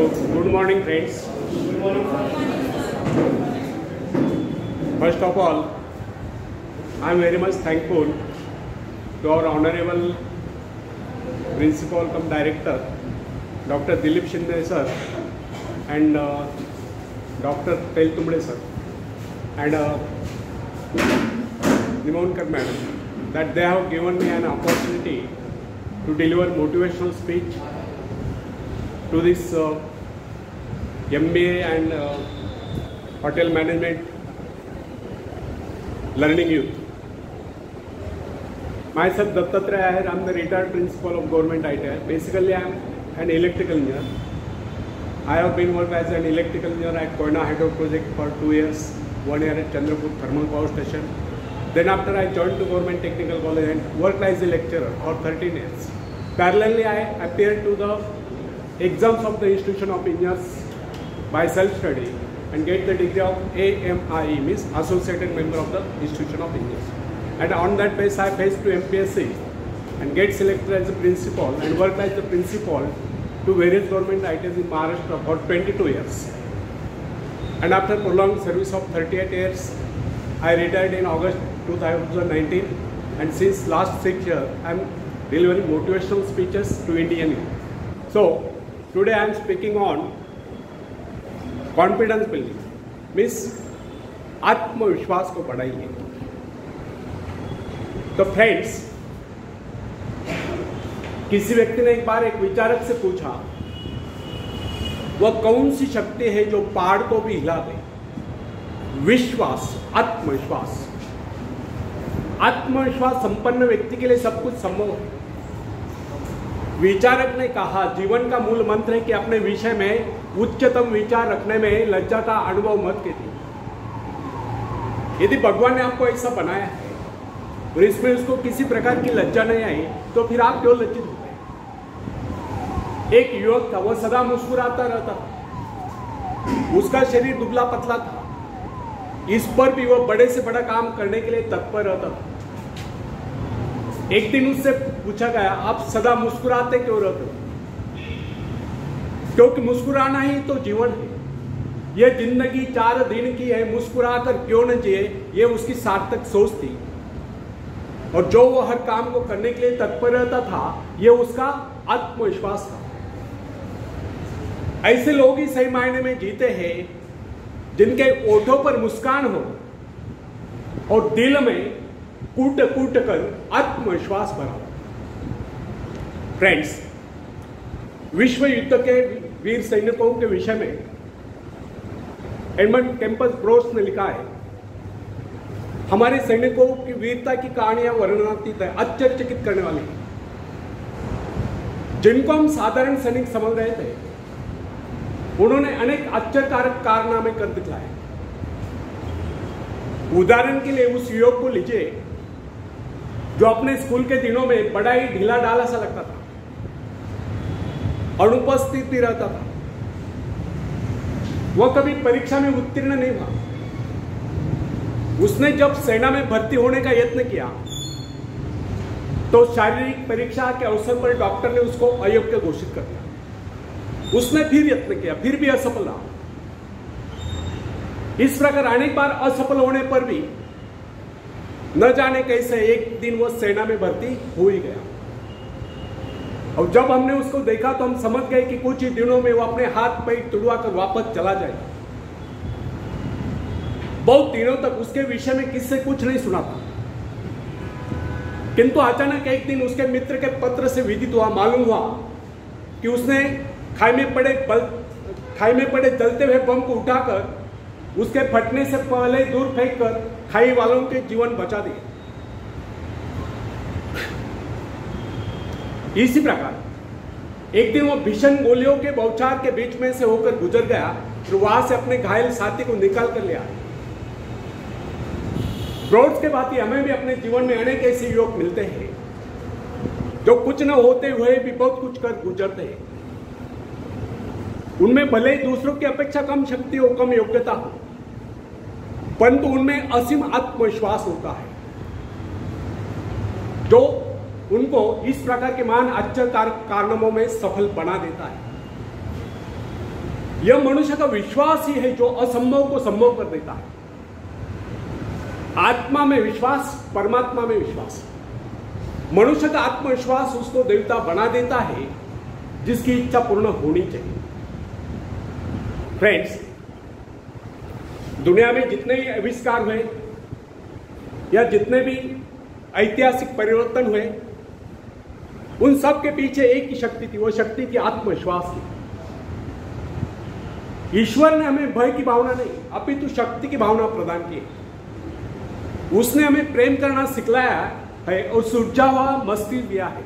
So, good morning, friends. Good morning. First of all, I am very much thankful to our honorable principal cum director, Dr. Dilip Shinde sir, and Dr. Tel Tumde sir, and Nimankar madam, that they have given me an opportunity to deliver motivational speech to this MBA and hotel management learning youth. Myself Dattatreya Ahir, I am the retired principal of government ITI. Basically, I am an electrical engineer. I have been working as an electrical engineer at Koyna Hydro project for 2 years, 1 year at Chandrapur thermal power station. Then after I joined to government technical college and worked as a lecturer for 13 years. Parallelly, I appeared to the exams of the Institution of Engineers by self-study and get the degree of AMIE, means Associated Member of the Institution of Engineers. And on that basis, I faced to MPSC and get selected as a principal and worked as the principal to various government ITIs in Maharashtra for 22 years. And after prolonged service of 38 years, I retired in August 2019, and since last 6 years, I am delivering motivational speeches to Indian youth. So, today I am speaking on confidence building, means आत्मविश्वास को बढ़ाइए. तो friends, किसी व्यक्ति ने एक बार एक विचारक से पूछा, वह कौन सी शक्ति है जो पहाड़ को भी हिला दे? विश्वास, आत्मविश्वास. आत्मविश्वास संपन्न व्यक्ति के लिए सब कुछ संभव है. विचारक ने कहा, जीवन का मूल मंत्र है कि अपने विषय में उच्चतम विचार रखने में लज्जा का अनुभव मत कीजिए. यदि भगवान ने आपको ऐसा बनाया है और इसमें उसको किसी प्रकार की लज्जा नहीं आई, तो फिर आप क्यों लज्जित होते हैं? एक युवक था, वह सदा मुस्कुराता रहता था. उसका शरीर दुबला पतला था, इस पर भी वह बड़े से बड़ा काम करने के लिए तत्पर रहता था. एक दिन उससे पूछा गया, आप सदा मुस्कुराते क्यों रहते हो? क्योंकि मुस्कुराना ही तो जीवन है. यह जिंदगी 4 दिन की है, मुस्कुराकर क्यों न जिए, यह उसकी सार्थक सोच थी. और जो वो हर काम को करने के लिए तत्पर रहता था, यह उसका आत्मविश्वास था. ऐसे लोग ही सही मायने में जीते हैं जिनके ओठों पर मुस्कान हो और दिल में कूट कूट कर आत्मविश्वास भरा. फ्रेंड्स, विश्व युद्ध के वीर सैनिकों के विषय में एडमंड कैंपस ब्रोस ने लिखा है, हमारे सैनिकों की वीरता की कहानियां वर्णनातीत है, आश्चर्यचकित करने वाली. जिनको हम साधारण सैनिक समझ रहे थे, उन्होंने अनेक आश्चर्यकारक कारनामे कर दिखाए. उदाहरण के लिए उस युवक को लीजिए जो अपने स्कूल के दिनों में बड़ा ही ढीला ढाला सा लगता था, अनुपस्थित भी रहता था. वह कभी परीक्षा में उत्तीर्ण नहीं हुआ. उसने जब सेना में भर्ती होने का यत्न किया तो शारीरिक परीक्षा के अवसर पर डॉक्टर ने उसको अयोग्य घोषित कर दिया. उसने फिर यत्न किया, फिर भी असफल रहा. इस प्रकार अनेक बार असफल होने पर भी न जाने कैसे एक दिन वह सेना में भर्ती हो ही गया. और जब हमने उसको देखा तो हम समझ गए कि कुछ ही दिनों में वो अपने हाथ पैर तुड़वाकर वापस चला जाएगा. बहुत दिनों तक उसके विषय में किससे कुछ नहीं सुना था, किंतु अचानक एक दिन उसके मित्र के पत्र से विदित हुआ, मालूम हुआ कि उसने खाई में पड़े जलते हुए बम को उठाकर उसके फटने से पहले दूर फेंककर खाई वालों के जीवन बचा दिए. इसी प्रकार एक दिन वो भीषण गोलियों के बौछार के बीच में से होकर गुजर गया और वहां से अपने घायल साथी को निकाल कर ले आया. ब्रोड्स के भांति हमें भी अपने जीवन में अनेक ऐसे युवक मिलते हैं जो कुछ न होते हुए भी बहुत कुछ कर गुजरते हैं. उनमें भले ही दूसरों की अपेक्षा कम शक्ति हो, कम योग्यता हो, परंतु उनमें असीम आत्मविश्वास होता है जो उनको इस प्रकार के महान आश्चर्यकारक कारनामों में सफल बना देता है. यह मनुष्य का विश्वास ही है जो असंभव को संभव कर देता है। आत्मा में विश्वास, परमात्मा में विश्वास। मनुष्य का आत्मविश्वास उसको देवता बना देता है जिसकी इच्छा पूर्ण होनी चाहिए। फ्रेंड्स, दुनिया में जितने ही आविष्कार हुए या जितने भी ऐतिहासिक परिवर्तन हुए, उन सब के पीछे एक ही शक्ति थी, वो शक्ति थी आत्मविश्वास की। ईश्वर ने हमें भय की भावना नहीं, अपितु शक्ति की भावना प्रदान की। उसने हमें प्रेम करना सिखलाया है और सुलझा हुआ मस्तिष्क दिया है।